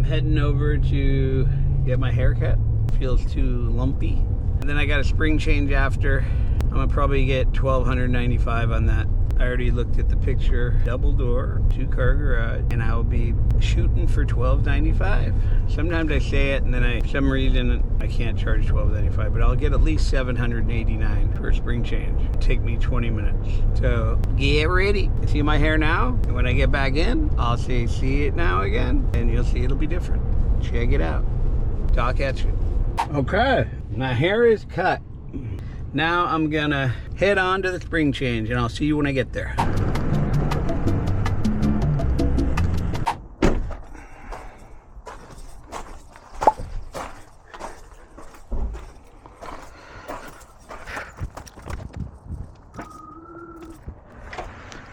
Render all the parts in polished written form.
heading over to get my hair cut. Feels too lumpy. And then I got a spring change after. I'm gonna probably get $1,295 on that. I already looked at the picture. Double door, 2-car garage, and I will be shooting for $1,295. Sometimes I say it and then for some reason I can't charge $1,295, but I'll get at least $789 for a spring change. It'll take me 20 minutes. So get ready. See my hair now? And when I get back in, I'll say see it now again, and you'll see it'll be different. Check it out. Talk at you. Okay, my hair is cut. Now I'm gonna head on to the spring change, and I'll see you when I get there.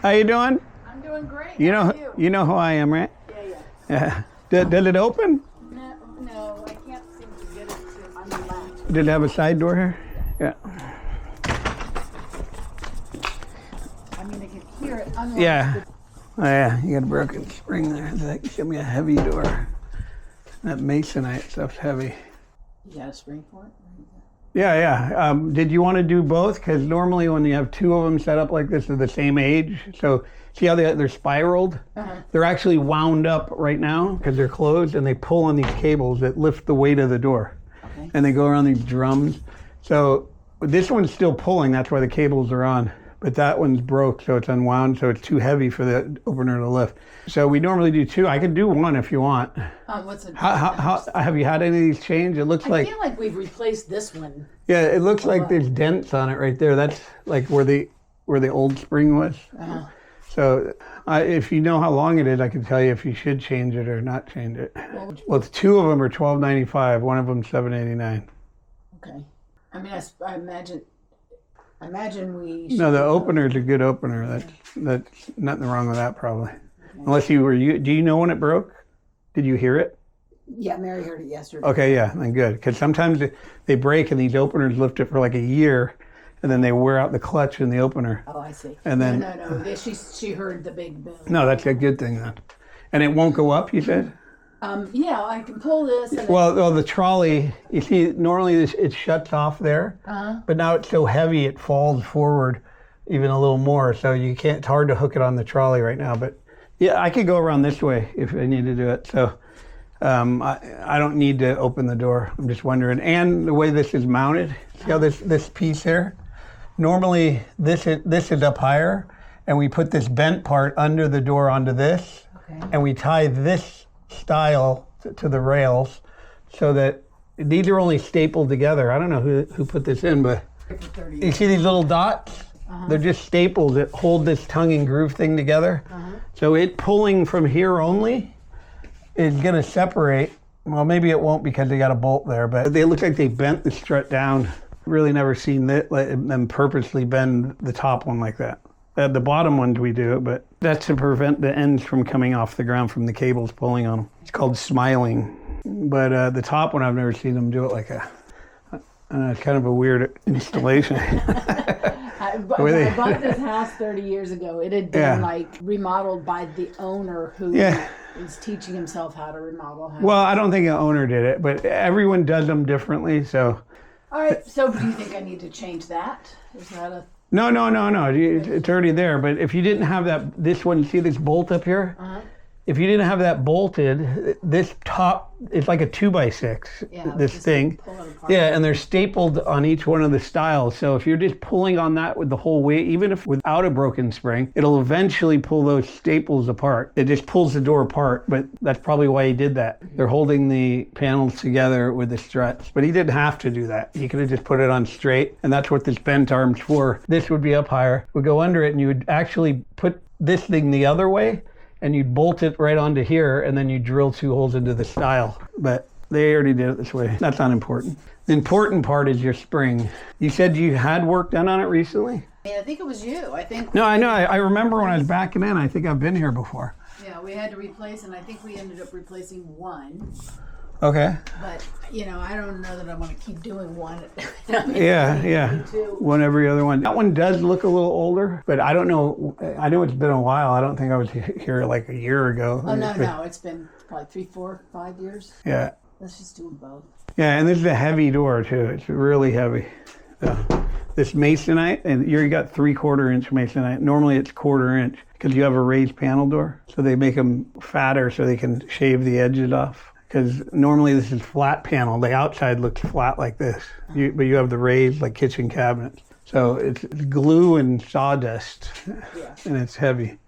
How you doing? I'm doing great. You know, How are you? You know who I am, right? Yeah. Did it open? No, I can't seem to get it to unlatch. Did it have a side door here? Yeah. I mean, I can hear it unlatch. Yeah. Oh yeah, you got a broken spring there. That give me a heavy door. That masonite stuff's heavy. You got a spring for it? Yeah. Did you want to do both? Because normally when you have two of them set up like this, they're the same age. So see how they're spiraled? Uh-huh. They're actually wound up right now because they're closed, and they pull on these cables that lift the weight of the door. Okay. And they go around these drums. So this one's still pulling, that's why the cables are on. But that one's broke, so it's unwound, so it's too heavy for the opener to lift. So we normally do two. I can do one if you want. What's it? How have you had any of these changed? It looks like, I feel like we've replaced this one. yeah, it looks like there's dents on it right there. That's like where the old spring was. Uh-huh. So if you know how long it is, I can tell you if you should change it or not change it. Well, it's two of them are $1,295. One of them $789. Okay. I mean, I imagine we should. No, the opener's a good opener. That's nothing wrong with that probably. Okay. Unless do you know when it broke? Did you hear it? Yeah, Mary heard it yesterday. Okay, yeah, then good. Because sometimes they break and these openers lift it for like a year, and then they wear out the clutch in the opener. Oh, I see. And then no. She heard the big bill. No, that's a good thing then. And it won't go up, you said? Yeah, I can pull this. And Well, the trolley, you see, normally it shuts off there, but now it's so heavy it falls forward even a little more. So it's hard to hook it on the trolley right now. But yeah, I could go around this way if I need to do it. So I don't need to open the door. I'm just wondering. And the way this is mounted, see how this piece here? Normally this is up higher, and we put this bent part under the door onto this, and we tie this style to the rails so that these are only stapled together. I don't know who put this in, but you see these little dots? They're just staples that hold this tongue and groove thing together. So it pulling from here only is going to separate. Well, maybe it won't because they got a bolt there, but they look like they bent the strut down. Really never seen them purposely bend the top one like that. The bottom ones we do it, but that's to prevent the ends from coming off the ground from the cables pulling on them. It's called smiling. But the top one, I've never seen them do it like it's kind of a weird installation. I bought this house 30 years ago. It had been remodeled by the owner who is teaching himself how to remodel houses. Well, I don't think the owner did it, but everyone does them differently. So. All right. So do you think I need to change that? Is that a No. It's already there. But if you didn't have this one, see this bolt up here? If you didn't have that bolted, this top, it's like a 2x6, this thing. Yeah, and they're stapled on each one of the styles. So if you're just pulling on that with the whole weight, even if without a broken spring, it'll eventually pull those staples apart. It just pulls the door apart, but that's probably why he did that. They're holding the panels together with the struts. But he didn't have to do that. He could have just put it on straight, and that's what this bent arm's for. This would be up higher, would go under it, and you would actually put this thing the other way, and you'd bolt it right onto here, and then you drill 2 holes into the style. But they already did it this way. That's not important. The important part is your spring. You said you had work done on it recently? I think it was you. No, I know. I remember when I was backing in. I think I've been here before. Yeah, we had to replace, and I think we ended up replacing one. Okay. But, I don't know that I want to keep doing one. Yeah. One every other one. That one does look a little older, but I don't know. I know it's been a while. I don't think I was here like a year ago. Oh, no. It's been probably 3, 4, 5 years. Yeah. Let's just do them both. Yeah, and this is a heavy door, too. It's really heavy. This masonite, and you got 3/4 inch masonite. Normally it's 1/4 inch because you have a raised panel door. So they make them fatter so they can shave the edges off. Because normally this is flat panel. The outside looks flat like this, but you have the raised like kitchen cabinets. So it's glue and sawdust, and it's heavy.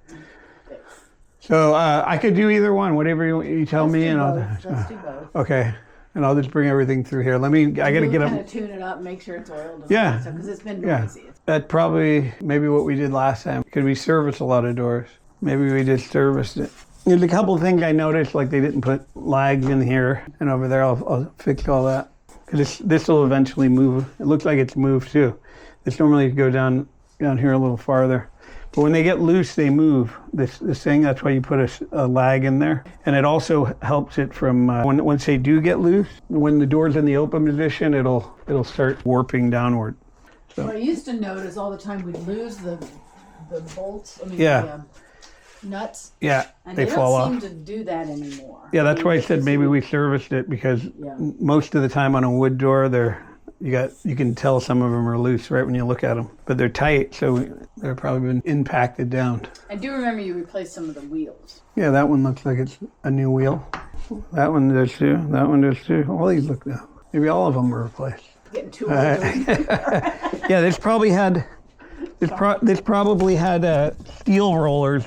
So I could do either one, whatever you tell me, and Let's do both. Okay. And I'll just bring everything through here. I got to get up. Kind of tune it up, make sure it's oiled. Yeah. Because it's been noisy. Yeah. That's probably maybe what we did last time. Because we service a lot of doors. Maybe we just serviced it. There's a couple of things I noticed, like they didn't put lags in here and over there. I'll fix all that. Because this will eventually move. It looks like it's moved too. This normally go down here a little farther. But when they get loose, they move. This thing, that's why you put a lag in there. And it also helps it from, once they do get loose, when the door's in the open position, it'll start warping downward. So. Well, I used to notice all the time we'd lose the bolts, the nuts. Yeah, and they fall off. They don't seem to do that anymore. Yeah, that's why I said maybe we serviced it because most of the time on a wood door, you can tell some of them are loose right when you look at them, but they're tight, so they're probably been impacted down. I do remember you replaced some of the wheels. Yeah, that one looks like it's a new wheel. That one does too. That one does too. All these look now. Maybe all of them were replaced. Getting too old. Yeah, this probably had steel rollers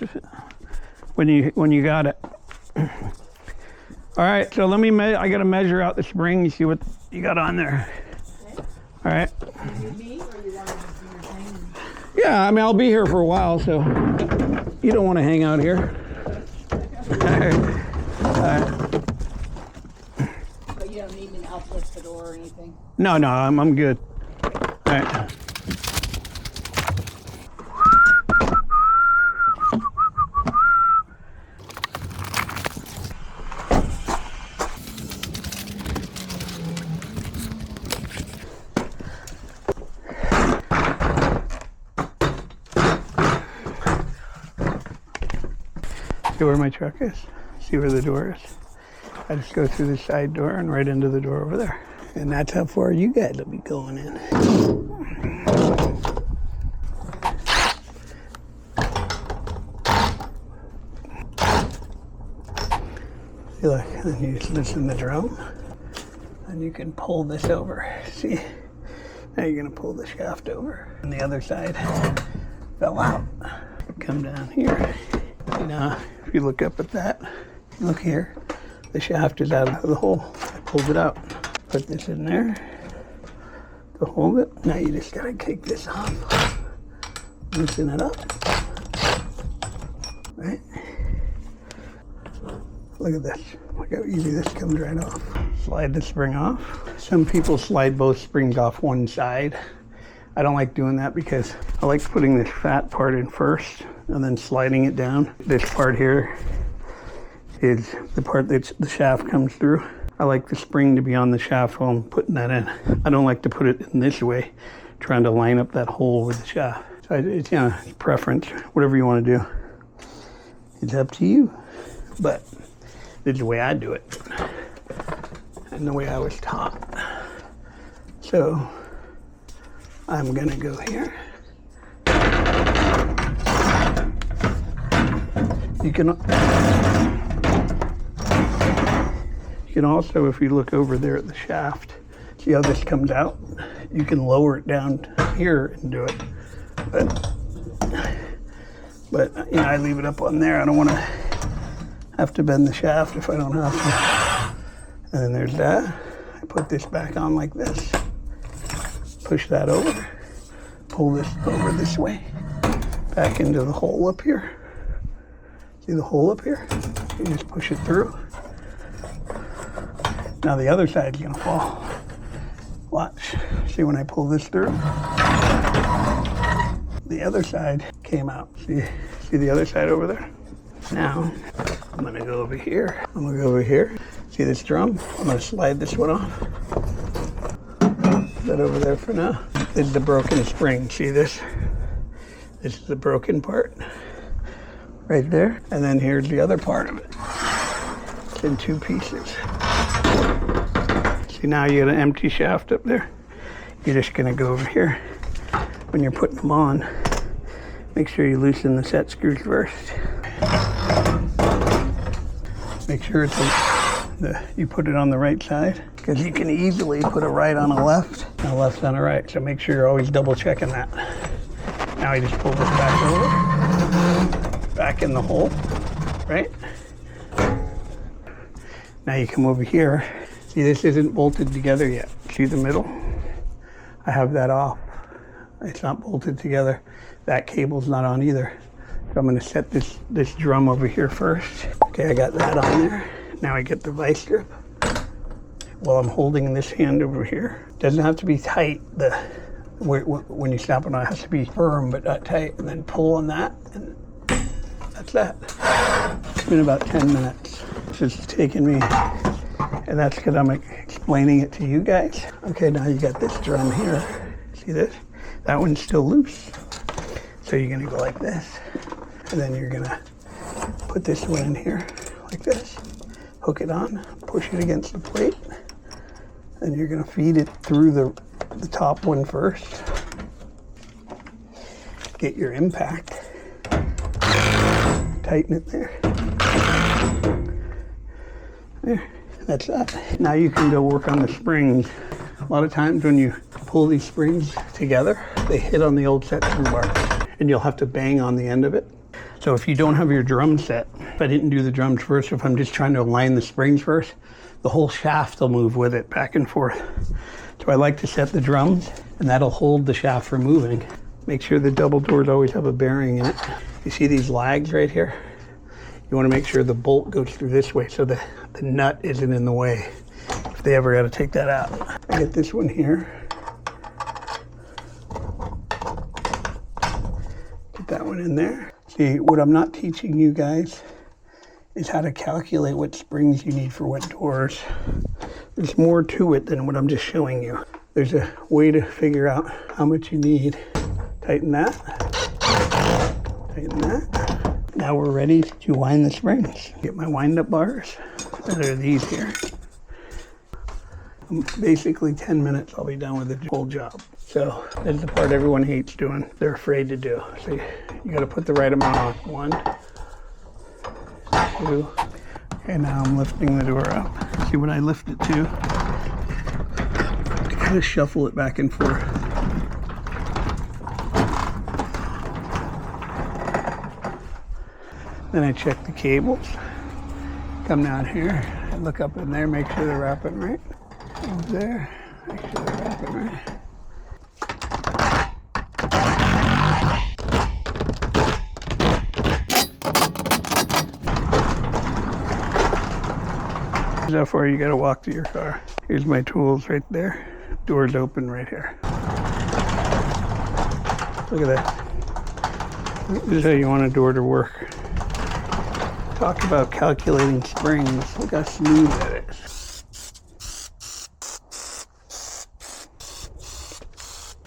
when you got it. All right, so I got to measure out the spring. You see what you got on there. All right. You me, or you want to do your thing? Yeah, I'll be here for a while, so you don't want to hang out here. All right. But you don't need me to help lift the door or anything? No, I'm good. All right. See where my truck is? See where the door is? I just go through the side door and right into the door over there. And that's how far you guys will be going in. See, look, and you just loosen the drum and you can pull this over. See? Now you're gonna pull the shaft over. And the other side fell out. Come down here. Now, if you look up at that, look here, the shaft is out of the hole. I pulled it out. Put this in there to hold it. Now you just gotta take this off. Loosen it up. Right? Look at this. Look how easy this comes right off. Slide the spring off. Some people slide both springs off one side. I don't like doing that because I like putting this fat part in first and then sliding it down. This part here is the part that the shaft comes through. I like the spring to be on the shaft while I'm putting that in. I don't like to put it in this way, trying to line up that hole with the shaft. So it's preference, whatever you want to do. It's up to you. But this is the way I do it and the way I was taught. So I'm gonna go here. You can also, if you look over there at the shaft, see how this comes out? You can lower it down here and do it. But I leave it up on there. I don't want to have to bend the shaft if I don't have to. And then there's that. I put this back on like this. Push that over. Pull this over this way. Back into the hole up here. See the hole up here? You just push it through. Now the other side's gonna fall. Watch. See when I pull this through? The other side came out. See the other side over there? Now, I'm gonna go over here. I'm gonna go over here. See this drum? I'm gonna slide this one off. Put that over there for now. This is the broken spring. See this? This is the broken part right there. And then here's the other part of it. It's in two pieces. See, now you got an empty shaft up there. You're just gonna go over here. When you're putting them on, make sure you loosen the set screws first. Make sure you put it on the right side, because you can easily put a right on a left and a left on a right. So make sure you're always double checking that. Now you just pull this back over, back in the hole, right? Now you come over here. See, this isn't bolted together yet. See the middle? I have that off. It's not bolted together. That cable's not on either. So I'm gonna set this drum over here first. Okay, I got that on there. Now I get the vice grip. While I'm holding this hand over here. Doesn't have to be tight. When you snap it on, it has to be firm but not tight. And then pull on that, and that's that. It's been about 10 minutes. It's taken me, and that's because I'm explaining it to you guys. Okay, now you got this drum here. See this? That one's still loose. So you're gonna go like this, and then you're gonna put this one in here like this, hook it on, push it against the plate, and you're gonna feed it through the top one first. Get your impact, tighten it there. There, that's that. Now you can go work on the springs. A lot of times when you pull these springs together, they hit on the old set screw bar, and you'll have to bang on the end of it. So if you don't have your drum set, if I didn't do the drums first, if I'm just trying to align the springs first, the whole shaft will move with it back and forth. So I like to set the drums, and that'll hold the shaft from moving. Make sure the double doors always have a bearing in it. You see these lags right here? You want to make sure the bolt goes through this way so the nut isn't in the way if they ever got to take that out. I get this one here. Get that one in there. See, what I'm not teaching you guys is how to calculate what springs you need for what doors. There's more to it than what I'm just showing you. There's a way to figure out how much you need. Tighten that. Tighten that. Now we're ready to wind the springs. Get my wind-up bars. That are these here. Basically 10 minutes, I'll be done with the whole job. So that's the part everyone hates doing. They're afraid to do. So you got to put the right amount on. 1, 2. Okay, now I'm lifting the door up. See, when I lift it too, I kind of shuffle it back and forth. Then I check the cables. Come down here and look up in there, make sure they're wrapping right. Over there, make sure they're wrapping right. How far you gotta walk to your car. Here's my tools right there. Door's open right here. Look at that. This is how you want a door to work. Talk about calculating springs. Look how smooth that is.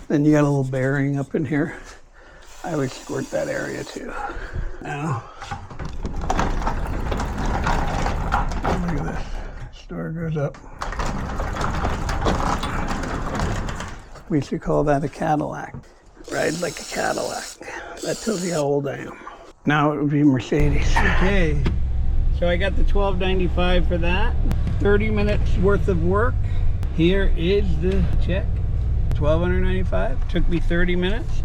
Then you got a little bearing up in here. I would squirt that area too. Now, look at this. This door goes up. We used to call that a Cadillac. Ride like a Cadillac. That tells you how old I am. Now it would be Mercedes. Okay, so I got the $12.95 for that. 30 minutes worth of work. Here is the check. $1,295. Took me 30 minutes.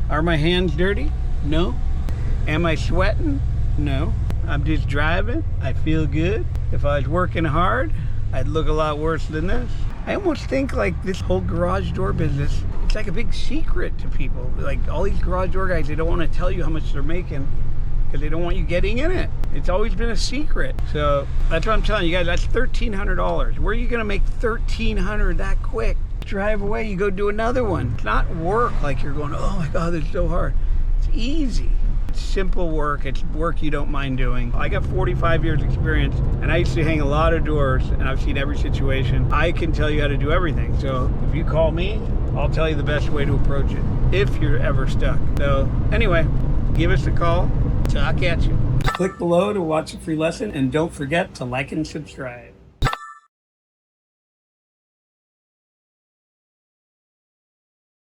Are my hands dirty? No. Am I sweating? No. I'm just driving. I feel good. If I was working hard, I'd look a lot worse than this. I almost think like this whole garage door business, it's like a big secret to people. Like all these garage door guys, they don't want to tell you how much they're making because they don't want you getting in it. It's always been a secret. So that's what I'm telling you guys, that's $1,300. Where are you gonna make $1,300 that quick? Drive away, you go do another one. It's not work like you're going, oh my God, it's so hard. It's easy. It's simple work. It's work you don't mind doing. I got 45 years experience, and I used to hang a lot of doors, and I've seen every situation. I can tell you how to do everything. So if you call me, I'll tell you the best way to approach it if you're ever stuck. So anyway, give us a call. Talk at you. Click below to watch a free lesson, and don't forget to like and subscribe.